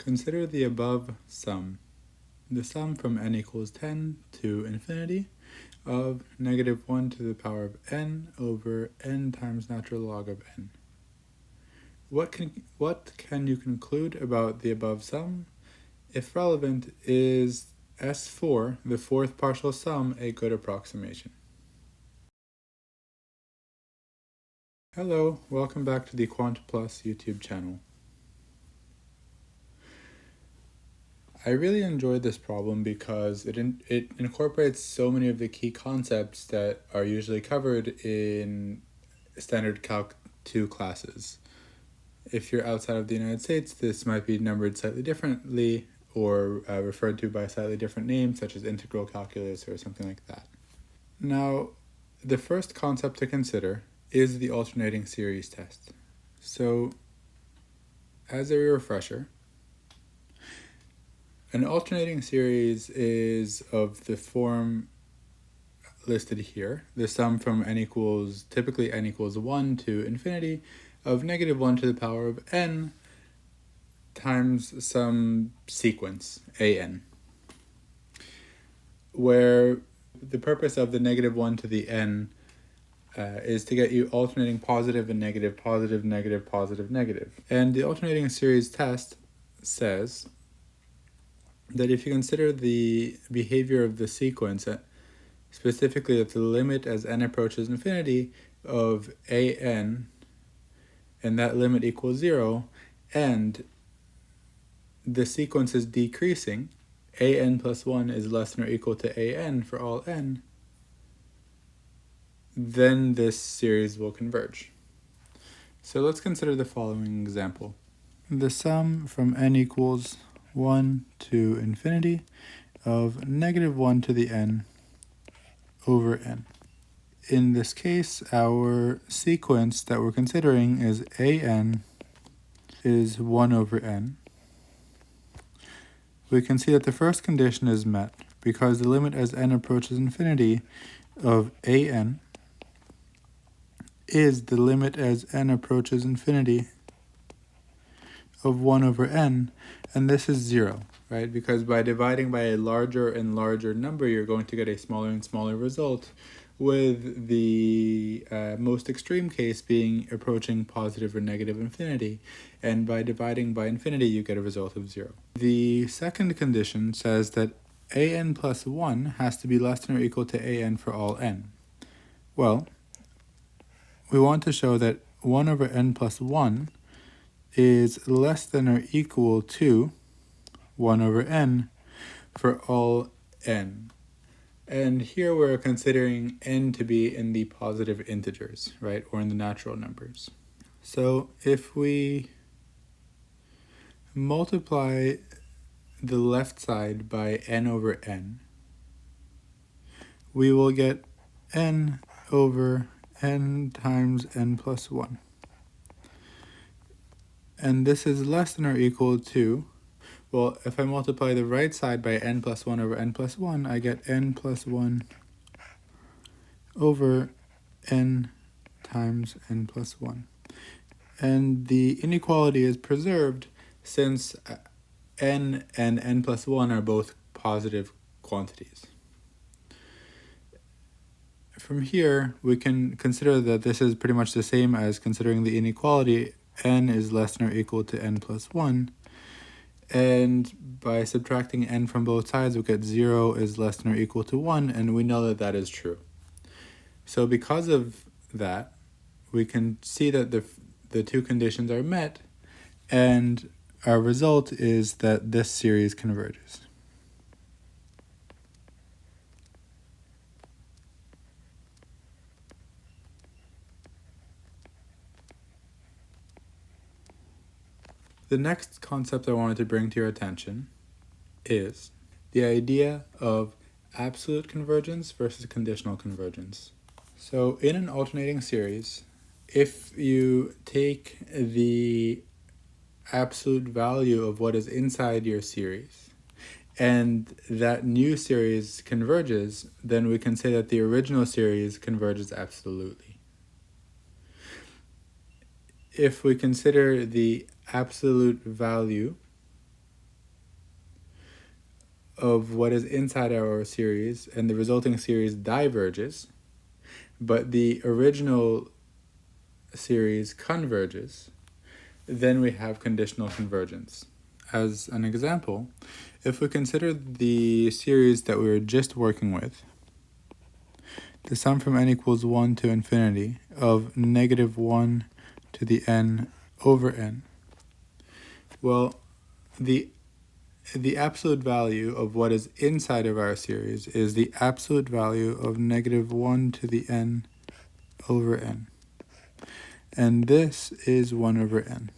Consider the above sum. The sum from n equals 10 to infinity of negative 1 to the power of n over n times natural log of n. What can you conclude about the above sum? If relevant, is S4, the fourth partial sum, a good approximation? Hello, welcome back to the Quant Plus YouTube channel. I really enjoyed this problem because it incorporates so many of the key concepts that are usually covered in standard Calc 2 classes. If you're outside of the United States, this might be numbered slightly differently or referred to by a slightly different name, such as integral calculus or something like that. Now, the first concept to consider is the alternating series test. So, as a refresher, an alternating series is of the form listed here. The sum from typically n equals 1 to infinity of negative 1 to the power of n times some sequence, an, where the purpose of the negative 1 to the n is to get you alternating positive and negative, positive, negative, positive, negative. And the alternating series test says that if you consider the behavior of the sequence, specifically that the limit as n approaches infinity of an, and that limit equals 0, and the sequence is decreasing, an plus 1 is less than or equal to an for all n, then this series will converge. So let's consider the following example. The sum from n equals 1 to infinity of negative 1 to the n over n. In this case, our sequence that we're considering is an is 1 over n. We can see that the first condition is met because the limit as n approaches infinity of an is the limit as n approaches infinity of 1 over n, and this is 0, right? Because by dividing by a larger and larger number, you're going to get a smaller and smaller result, with the most extreme case being approaching positive or negative infinity. And by dividing by infinity, you get a result of 0. The second condition says that an plus 1 has to be less than or equal to an for all n. Well, we want to show that 1 over n plus 1 is less than or equal to 1 over n for all n. And here we're considering n to be in the positive integers, right, or in the natural numbers. So if we multiply the left side by n over n, we will get n over n times n plus 1. And this is less than or equal to, well, if I multiply the right side by n plus 1 over n plus 1, I get n plus 1 over n times n plus 1. And the inequality is preserved since n and n plus 1 are both positive quantities. From here, we can consider that this is pretty much the same as considering the inequality n is less than or equal to n plus 1. And by subtracting n from both sides, we get 0 is less than or equal to 1, and we know that that is true. So because of that, we can see that the two conditions are met, and our result is that this series converges. The next concept I wanted to bring to your attention is the idea of absolute convergence versus conditional convergence. So in an alternating series, if you take the absolute value of what is inside your series and that new series converges, then we can say that the original series converges absolutely. If we consider the absolute value of what is inside our series and the resulting series diverges, but the original series converges, then we have conditional convergence. As an example, if we consider the series that we were just working with, the sum from n equals 1 to infinity of -1 to the n over n. Well, the absolute value of what is inside of our series is the absolute value of -1 to the n over n. And this is 1 over n.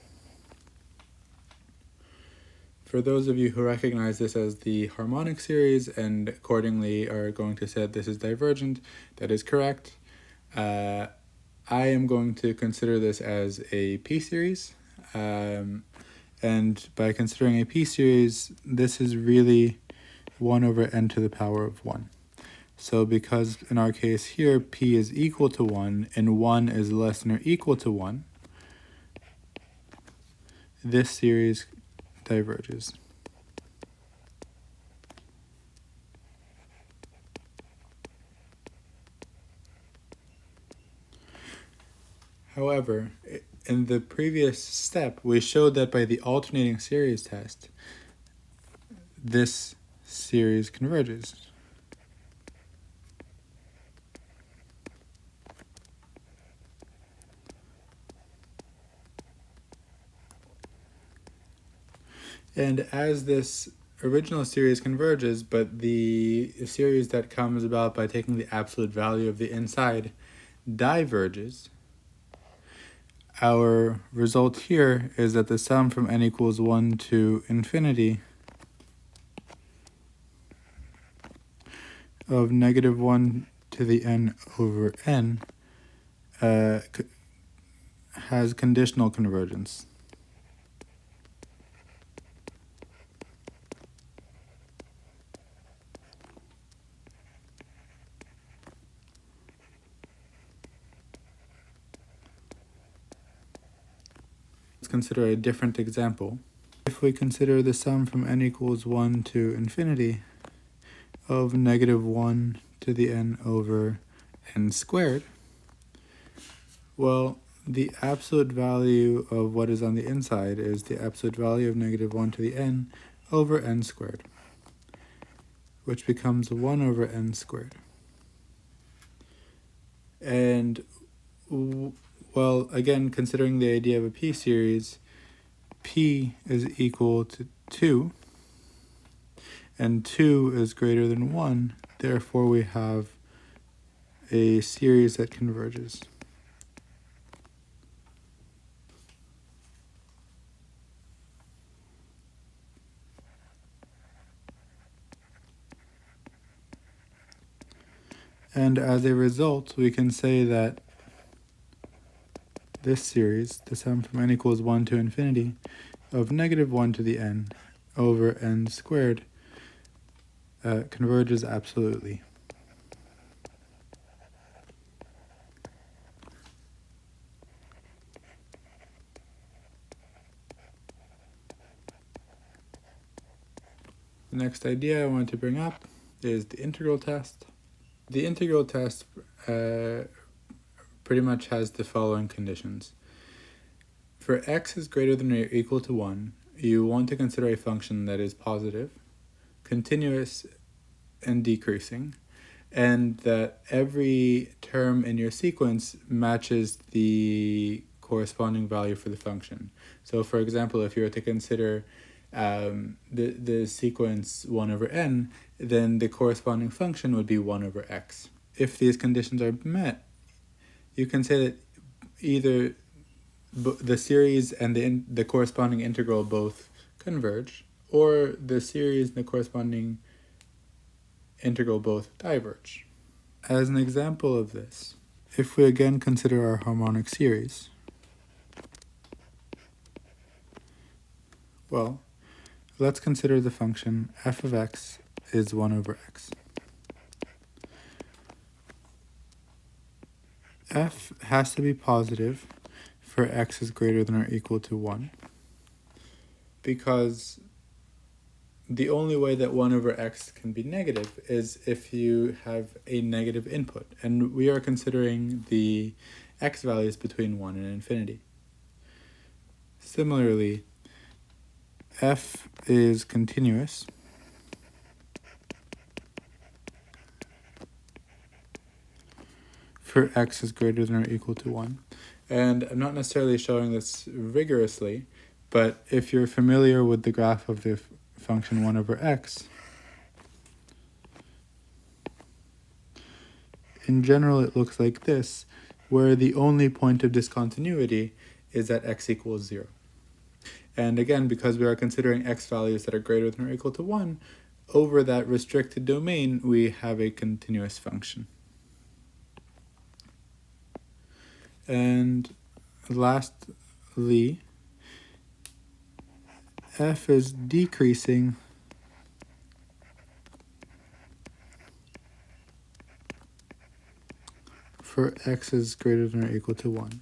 For those of you who recognize this as the harmonic series and accordingly are going to say that this is divergent, that is correct. I am going to consider this as a p-series. And by considering a p-series, this is really 1 over n to the power of 1. So because in our case here, p is equal to 1 and 1 is less than or equal to 1, this series diverges. However, in the previous step, we showed that by the alternating series test, this series converges. And as this original series converges, but the series that comes about by taking the absolute value of the inside diverges, our result here is that the sum from n equals 1 to infinity of -1 to the n over n has conditional convergence. Consider a different example. If we consider the sum from n equals 1 to infinity of -1 to the n over n squared, well, the absolute value of what is on the inside is the absolute value of -1 to the n over n squared, which becomes 1 over n squared. And well, again, considering the idea of a p-series, p is equal to 2, and 2 is greater than 1, therefore we have a series that converges. And as a result, we can say that this series, the sum from n equals 1 to infinity of -1 to the n over n squared, converges absolutely. The next idea I want to bring up is the integral test. The integral test pretty much has the following conditions. For x is greater than or equal to 1, you want to consider a function that is positive, continuous, and decreasing, and that every term in your sequence matches the corresponding value for the function. So for example, if you were to consider the sequence 1 over n, then the corresponding function would be 1 over x. If these conditions are met, you can say that either the series and the corresponding integral both converge, or the series and the corresponding integral both diverge. As an example of this, if we again consider our harmonic series, well, let's consider the function f of x is 1 over x. F has to be positive for x is greater than or equal to 1, because the only way that 1 over x can be negative is if you have a negative input, and we are considering the x values between 1 and infinity. Similarly, f is continuous for x is greater than or equal to 1. And I'm not necessarily showing this rigorously, but if you're familiar with the graph of the function 1 over x, in general it looks like this, where the only point of discontinuity is at x equals 0. And again, because we are considering x values that are greater than or equal to 1, over that restricted domain we have a continuous function. And lastly, f is decreasing for x is greater than or equal to 1.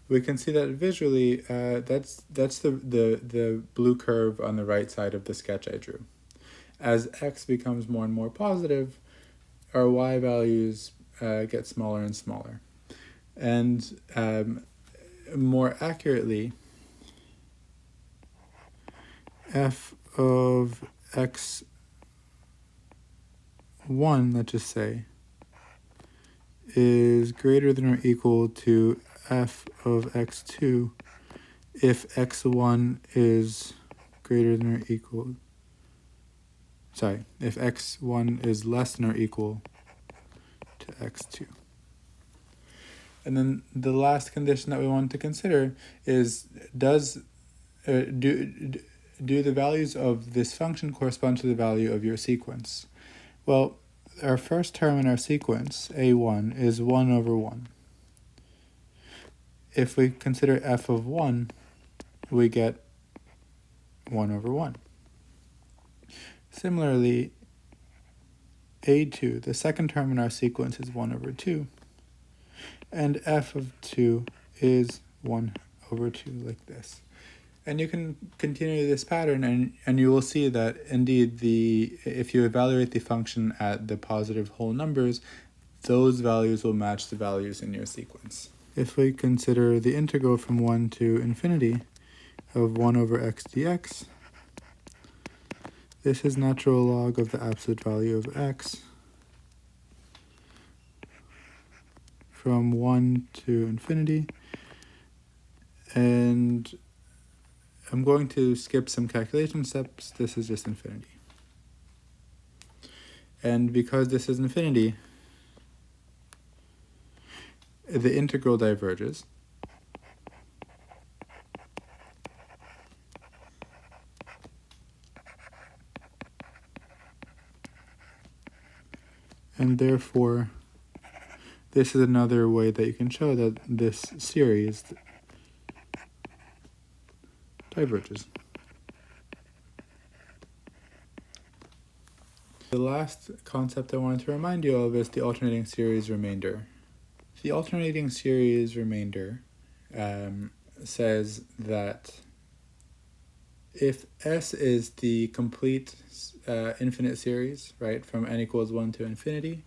We can see that visually, that's the blue curve on the right side of the sketch I drew. As x becomes more and more positive, our y values get smaller and smaller. And more accurately, f of x1, let's just say, is greater than or equal to f of x2 if x1 is greater than or equal, if x1 is less than or equal to x2. And then the last condition that we want to consider is, do the values of this function correspond to the value of your sequence? Well, our first term in our sequence, a1, is 1 over 1. If we consider f of 1, we get 1 over 1. Similarly, a2, the second term in our sequence, is 1 over 2. And f of 2 is 1 over 2, like this. And you can continue this pattern, and you will see that indeed if you evaluate the function at the positive whole numbers, those values will match the values in your sequence. If we consider the integral from 1 to infinity of 1 over x dx, this is natural log of the absolute value of x from 1 to infinity, and I'm going to skip some calculation steps. This is just infinity. And because this is infinity, the integral diverges. And therefore, this is another way that you can show that this series diverges. The last concept I wanted to remind you of is the alternating series remainder. The alternating series remainder says that if S is the complete infinite series, right, from n equals 1 to infinity,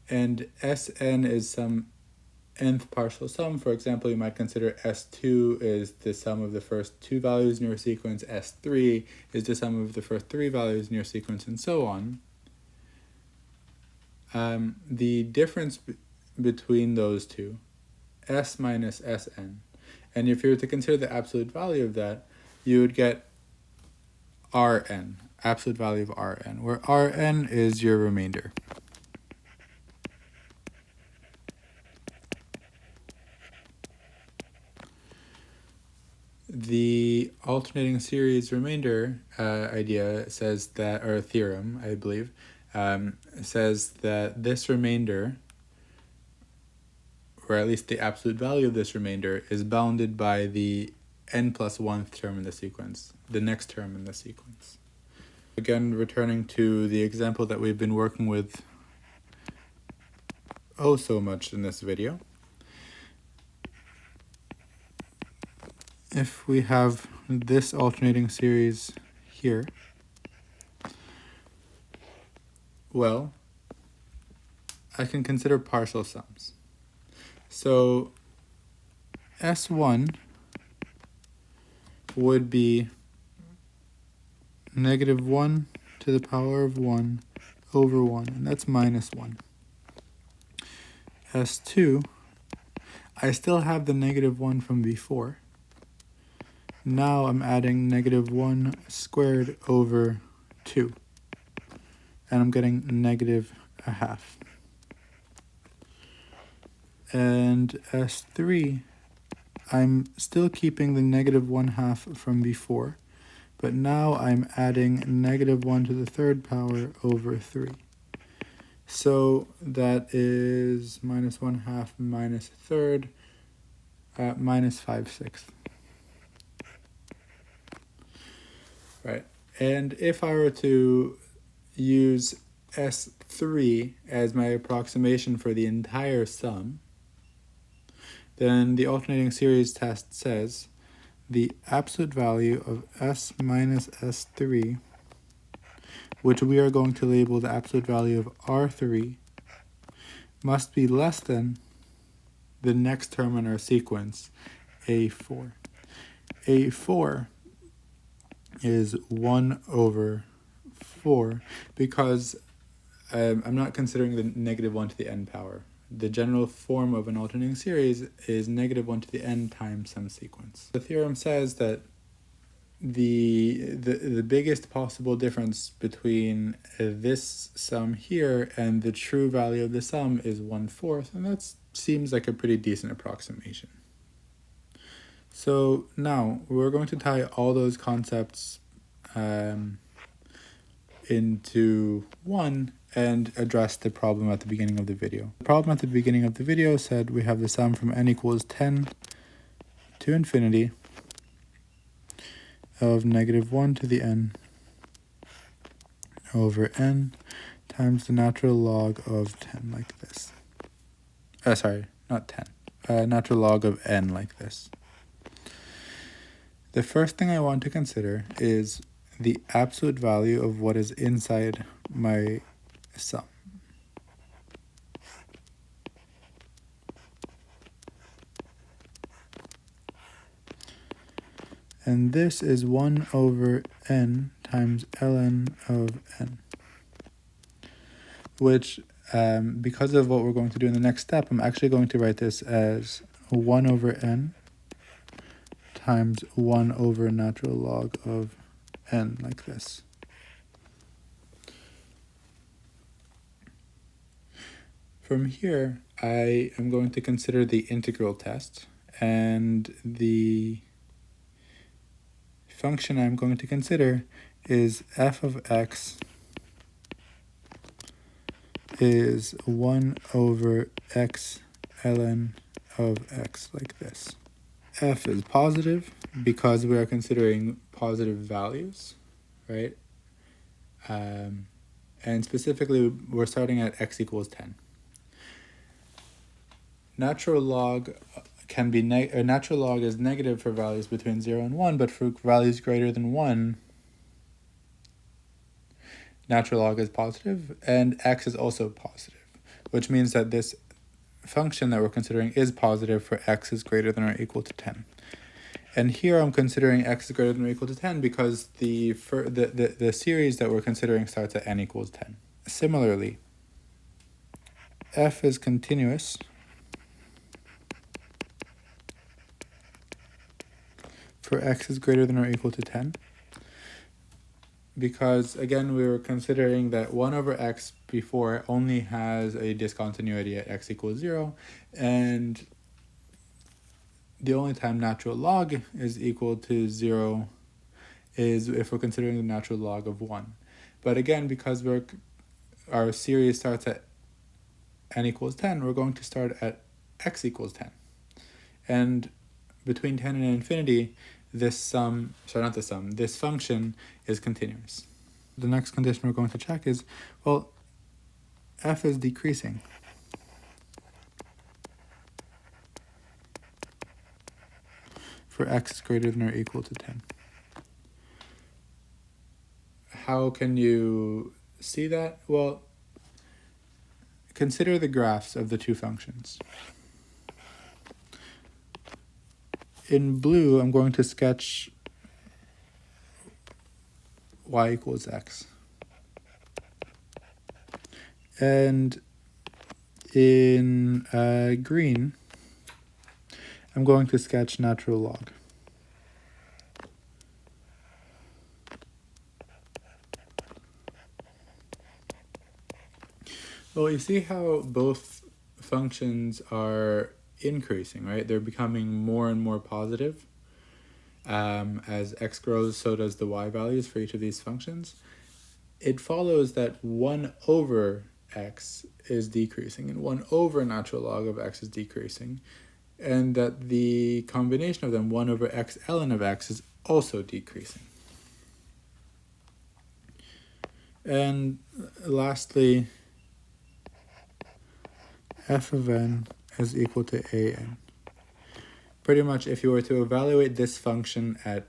and Sn is some nth partial sum, for example, you might consider S2 is the sum of the first 2 values in your sequence, S3 is the sum of the first 3 values in your sequence, and so on. The difference between those two, S minus Sn, and if you were to consider the absolute value of that, you would get Rn, absolute value of Rn, where Rn is your remainder. The alternating series remainder idea says that, or theorem, I believe, says that this remainder, or at least the absolute value of this remainder, is bounded by the n plus 1th term in the sequence, the next term in the sequence. Again, returning to the example that we've been working with oh so much in this video. If we have this alternating series here? Well, I can consider partial sums. So S1 would be negative 1 to the power of 1 over 1, and that's minus 1. S2, I still have the negative 1 from before. Now I'm adding negative 1 squared over 2, and I'm getting negative a half. And S3, I'm still keeping the negative 1/2 from before, but now I'm adding negative 1 to the third power over 3. So that is minus 1/2 minus a third, minus 5/6. Right, and if I were to use S3 as my approximation for the entire sum, then the alternating series test says the absolute value of S minus S3, which we are going to label the absolute value of R3, must be less than the next term in our sequence, A4. A4 is 1 over 4 because I'm not considering the negative 1 to the n power. The general form of an alternating series is negative 1 to the n times some sequence. The theorem says that the biggest possible difference between this sum here and the true value of the sum is 1/4, and that seems like a pretty decent approximation. So now we're going to tie all those concepts into one and address the problem at the beginning of the video. The problem at the beginning of the video said we have the sum from n equals 10 to infinity of negative 1 to the n over n times the natural log of 10 like this. Sorry, not 10. Natural log of n like this. The first thing I want to consider is the absolute value of what is inside my sum. And this is 1 over n times ln of n, which, because of what we're going to do in the next step, I'm actually going to write this as 1 over n times 1 over natural log of n, like this. From here, I am going to consider the integral test, and the function I'm going to consider is f of x is 1 over x ln of x, like this. F is positive because we are considering positive values, right? And specifically, we're starting at x equals 10. Natural log can be natural log is negative for values between 0 and 1, but for values greater than 1, natural log is positive, and x is also positive, which means that this function that we're considering is positive for x is greater than or equal to 10. And here I'm considering x is greater than or equal to 10 because the series that we're considering starts at n equals 10. Similarly, f is continuous for x is greater than or equal to 10 because, again, we were considering that 1 over x before only has a discontinuity at x equals 0, and the only time natural log is equal to 0 is if we're considering the natural log of 1. But again, because our series starts at n equals 10, we're going to start at x equals 10. And between 10 and infinity, this function is continuous. The next condition we're going to check is, well, f is decreasing. For x is greater than or equal to 10. how can you see that? Well, consider the graphs of the two functions. In blue, I'm going to sketch y equals x. And in green, I'm going to sketch natural log. Well, you see how both functions are increasing, right? They're becoming more and more positive. As x grows, so does the y values for each of these functions. It follows that 1 over x is decreasing and 1 over natural log of x is decreasing, and that the combination of them, 1 over x ln of x, is also decreasing. And lastly, f of n is equal to an. Pretty much, if you were to evaluate this function over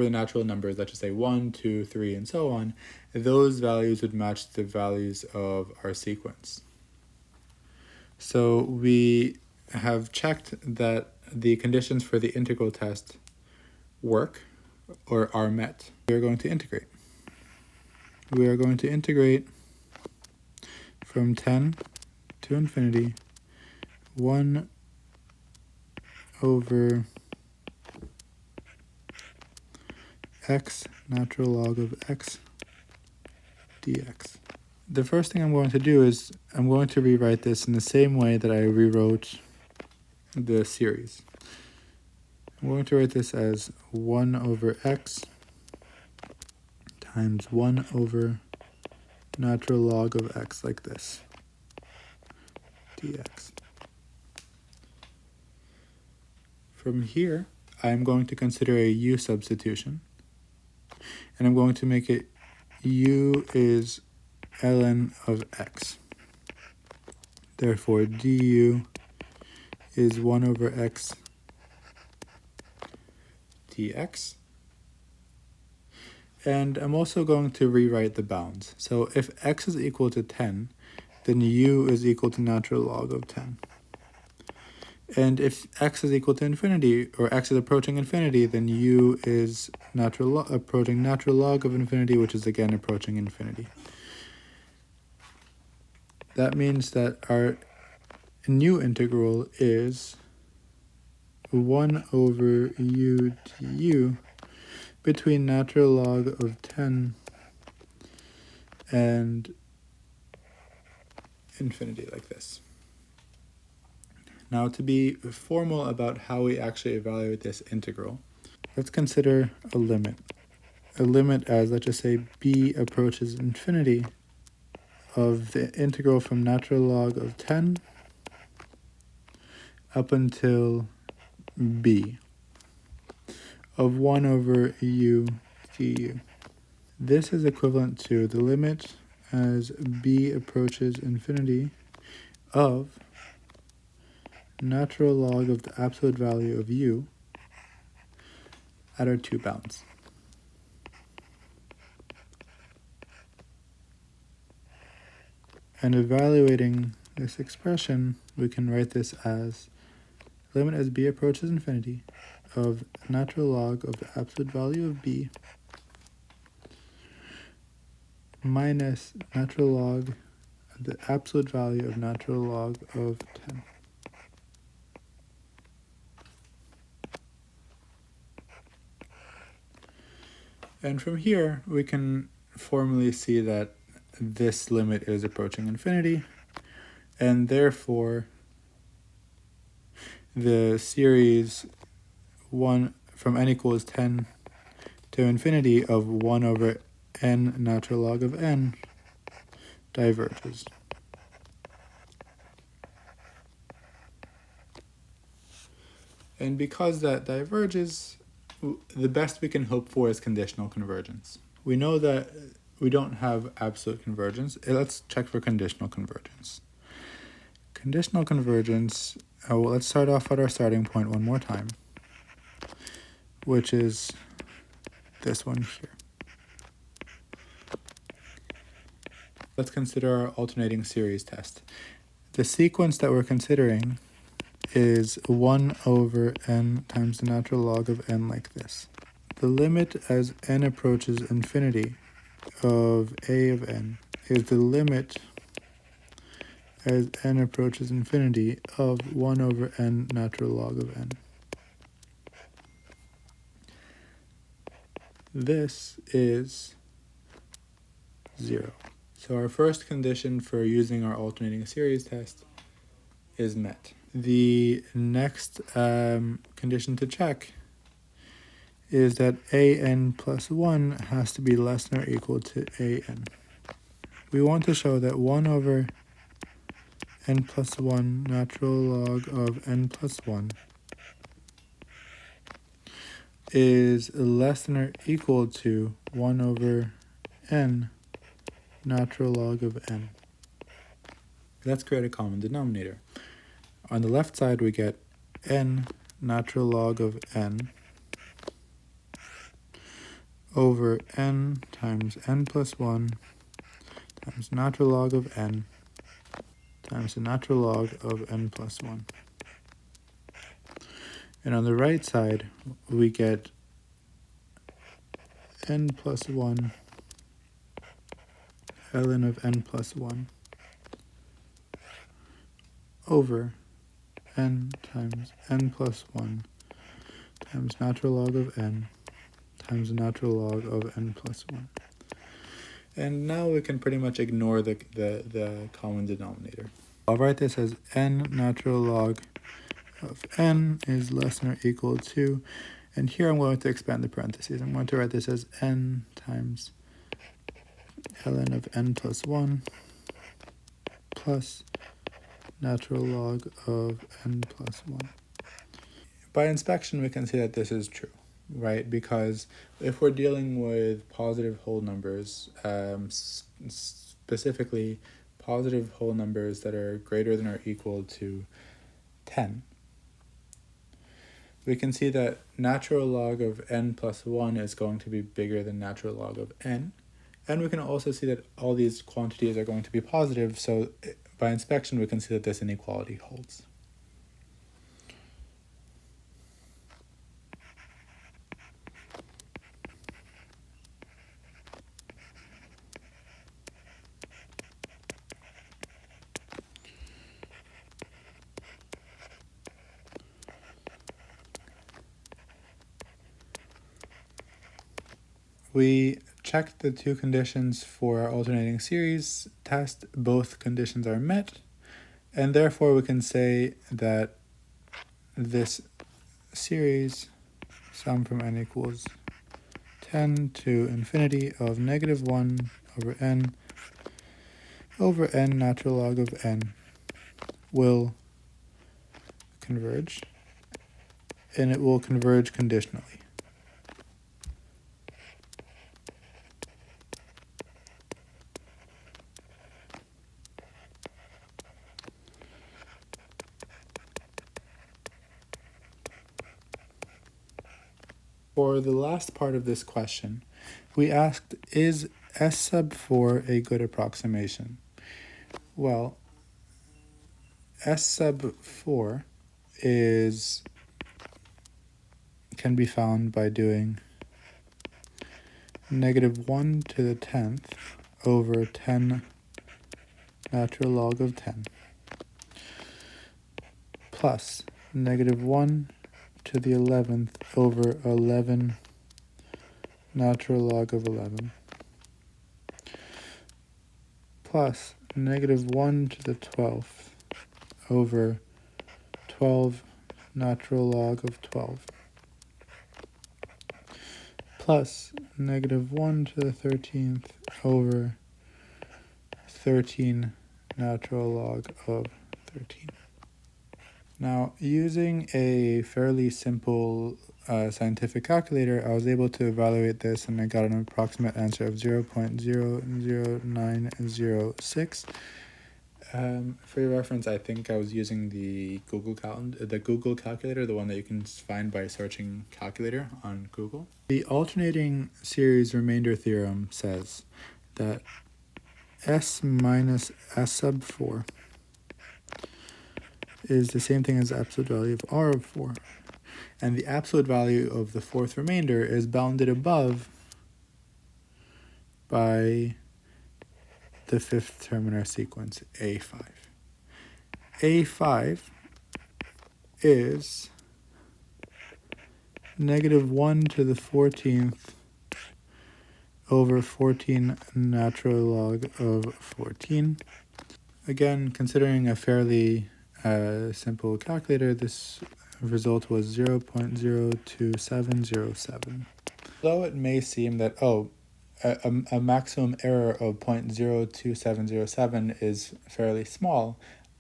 the natural numbers, let's just say 1, 2, 3, and so on, those values would match the values of our sequence. So we have checked that the conditions for the integral test work or are met. We are going to integrate. We are going to integrate from 10 to infinity 1 over x natural log of x dx. The first thing I'm going to do is I'm going to rewrite this in the same way that I rewrote the series. I'm going to write this as 1 over x times 1 over natural log of x, like this, dx. From here, I'm going to consider a u substitution, and I'm going to make it u is ln of x. Therefore, du is 1 over x dx. And I'm also going to rewrite the bounds. So if x is equal to 10, then u is equal to natural log of 10. And if x is equal to infinity, or x is approaching infinity, then u is approaching natural log of infinity, which is again approaching infinity. That means that our new integral is 1 over u du between natural log of 10 and infinity, like this. Now, to be formal about how we actually evaluate this integral, let's consider a limit. A limit as, let's just say, b approaches infinity of the integral from natural log of 10 up until b of 1 over u du. This is equivalent to the limit as b approaches infinity of natural log of the absolute value of u at our two bounds. And evaluating this expression, we can write this as limit as b approaches infinity of natural log of the absolute value of b minus natural log of the absolute value of natural log of 10. And from here, we can formally see that this limit is approaching infinity, and therefore the series 1 from n equals 10 to infinity of 1 over n natural log of n diverges. And because that diverges, the best we can hope for is conditional convergence. We know that we don't have absolute convergence. Let's check for conditional convergence. Conditional convergence, well, let's start off at our starting point one more time, which is this one here. Let's consider our alternating series test. The sequence that we're considering is 1 over n times the natural log of n like this. The limit as n approaches infinity of a of n is the limit as n approaches infinity of 1 over n natural log of n. This is 0. So our first condition for using our alternating series test is met. The next condition to check is that an plus 1 has to be less than or equal to an. We want to show that 1 over n plus 1 natural log of n plus 1 is less than or equal to 1 over n natural log of n. Let's create a common denominator. On the left side, we get n natural log of n over n times n plus 1 times natural log of n times the natural log of n plus 1. And on the right side, we get n plus 1 ln of n plus 1 over n times n plus 1 times natural log of n times the natural log of n plus 1. And now we can pretty much ignore the common denominator. I'll write this as n natural log of n is less than or equal to, and here I'm going to expand the parentheses. I'm going to write this as n times ln of n plus 1 plus natural log of n plus 1. By inspection, we can see that this is true, right? Because if we're dealing with positive whole numbers, specifically positive whole numbers that are greater than or equal to 10, we can see that natural log of n plus 1 is going to be bigger than natural log of n. And we can also see that all these quantities are going to be positive, so by inspection we can see that this inequality holds. We checked the two conditions for our alternating series test. Both conditions are met, and therefore we can say that this series, sum from n equals 10 to infinity of negative 1 over n natural log of n will converge, and it will converge conditionally. For the last part of this question, we asked, is S sub 4 a good approximation? Well, S sub 4 can be found by doing negative 1 to the 10th over 10 natural log of 10 plus negative 1 to the 11th over 11 natural log of 11 plus negative 1 to the 12th over 12 natural log of 12 plus negative 1 to the 13th over 13 natural log of 13. Now, using a fairly simple scientific calculator, I was able to evaluate this, and I got an approximate answer of 0.00906. For your reference, I think I was using the Google calculator, the one that you can find by searching calculator on Google. The alternating series remainder theorem says that S minus S sub 4 is the same thing as the absolute value of R of 4. And the absolute value of the fourth remainder is bounded above by the fifth term in our sequence, A5. A5 is negative 1 to the 14th over 14 natural log of 14. Again, considering a fairly simple calculator, this result was 0.02707. Though it may seem that, a maximum error of 0.02707 is fairly small,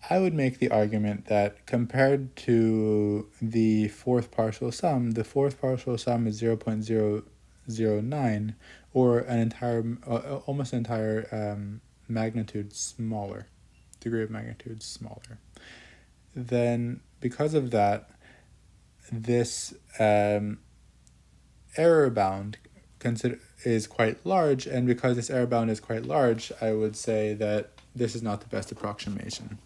I would make the argument that compared to the fourth partial sum, the fourth partial sum is 0.009, or almost an entire magnitude smaller, degree of magnitude smaller. Then, because of that, this error bound is quite large, and because this error bound is quite large, I would say that this is not the best approximation.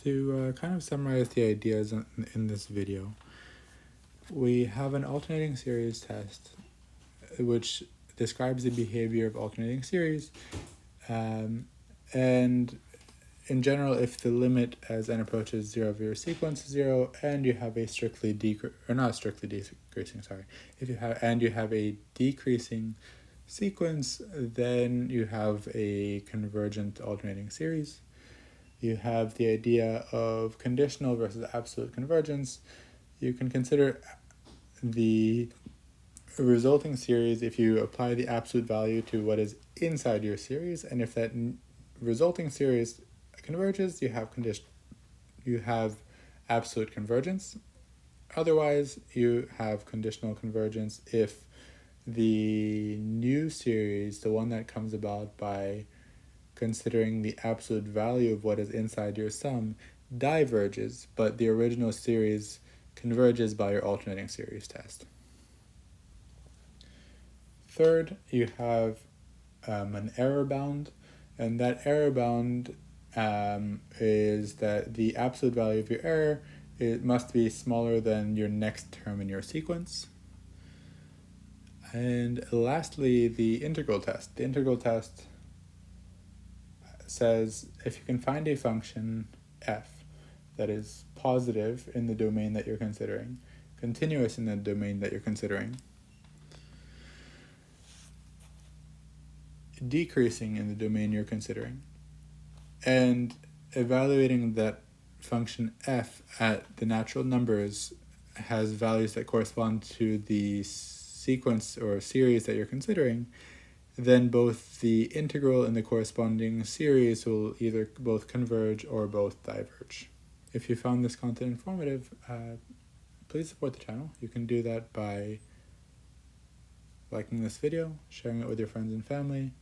To kind of summarize the ideas in this video, we have an alternating series test which describes the behavior of alternating series, and in general, if the limit as n approaches 0 of your sequence is 0, and you have a you have a decreasing sequence, then you have a convergent alternating series. You have the idea of conditional versus absolute convergence. You can consider the resulting series if you apply the absolute value to what is inside your series, and if that resulting series converges, you have absolute convergence. Otherwise, you have conditional convergence if the new series, the one that comes about by considering the absolute value of what is inside your sum, diverges, but the original series converges by your alternating series test. Third, you have an error bound, and that error bound is that the absolute value of your error must be smaller than your next term in your sequence. And lastly, the integral test. The integral test says if you can find a function f that is positive in the domain that you're considering, continuous in the domain that you're considering, decreasing in the domain you're considering, and evaluating that function f at the natural numbers has values that correspond to the sequence or series that you're considering, then both the integral and the corresponding series will either both converge or both diverge. If you found this content informative, please support the channel. You can do that by liking this video, sharing it with your friends and family,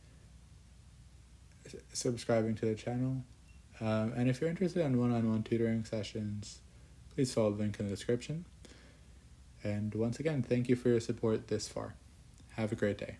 subscribing to the channel, and if you're interested in one-on-one tutoring sessions, please follow the link in the description. And once again, thank you for your support this far. Have a great day.